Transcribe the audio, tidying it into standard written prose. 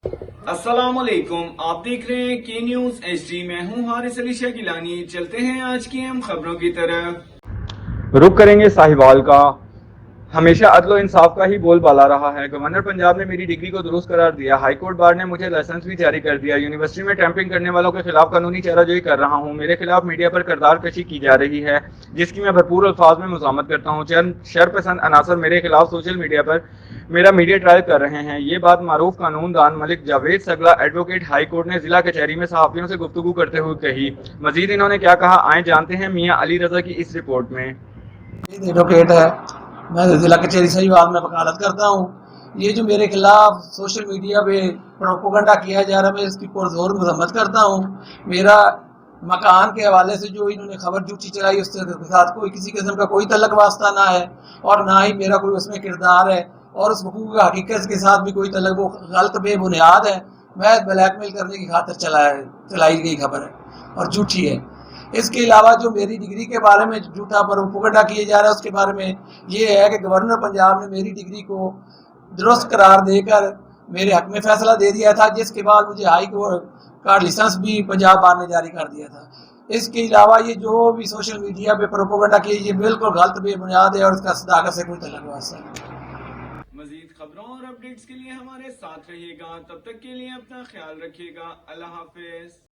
अस्सलामुअलैकुम, आप देख रहे हैं के न्यूज HD। मैं हूं हारिस अली शाह गिलानी। चलते हैं आज की अहम खबरों की तरफ। रुक करेंगे साहिवाल का। हमेशा अदल और इंसाफ का ही बोलबाला रहा है। गवर्नर पंजाब ने मेरी डिग्री को दुरुस्त करार दिया। हाईकोर्ट बार ने मुझे लाइसेंस भी जारी कर दिया। यूनिवर्सिटी में टैंपरिंग करने वालों के खिलाफ कानूनी चाराजोई कर रहा हूँ। मेरे खिलाफ मीडिया पर किरदार कशी की जा रही है, जिसकी मैं भरपूर अल्फाज में मज़ामत करता हूँ। चंद शरपसंद अनासर मेरे खिलाफ सोशल मीडिया पर मेरा मीडिया ट्रायल कर रहे हैं। ये बात मारूफ कानूनदान मलिक जावेद सगला एडवोकेट हाई कोर्ट ने जिला कचहरी में सहाफियों से गुफ्तगू करते हुए कही। मजीद इन्होंने क्या कहा, आए जानते हैं मियां अली रजा की इस रिपोर्ट में। एडवोकेट है, मैं जिला कचहरी सहीवाल में वकालत करता हूँ। ये जो मेरे खिलाफ सोशल मीडिया पे प्रोपोगंडा किया जा रहा है, मैं इसकी पुरजोर मजम्मत करता हूँ। मेरा मकान के हवाले से जो इन्होंने खबर झूठी चलाई, उसके साथ कोई किसी किस्म का कोई तल्लक वास्ता ना है और ना ही मेरा कोई उसमें किरदार है, और उस हुकूक हकीकत के साथ भी कोई तल्लक, वो गलत बेबुनियाद है। मैं ब्लैकमेल करने की खातिर चलाई गई खबर है और झूठी है। इसके अलावा जो मेरी डिग्री के बारे में झूठा प्रोपेगेंडा किए जा रहा है, उसके बारे में ये है कि गवर्नर पंजाब ने मेरी डिग्री को दुरुस्त करार देकर मेरे हक में फैसला दे दिया था, जिसके बाद मुझे हाई कोर्ट का लाइसेंस भी पंजाब बार ने जारी कर दिया था। इसके अलावा ये जो भी सोशल मीडिया पे प्रोपेगेंडा किए, ये बिल्कुल गलत बेबुनियाद है और इसका सदाकत से कोई तल्लुक वास्ता नहीं। मजीद खबरों और अपडेट्स के लिए हमारे साथ रहिएगा। तब तक के लिए अपना ख्याल रखिएगा। अल्लाह हाफिज।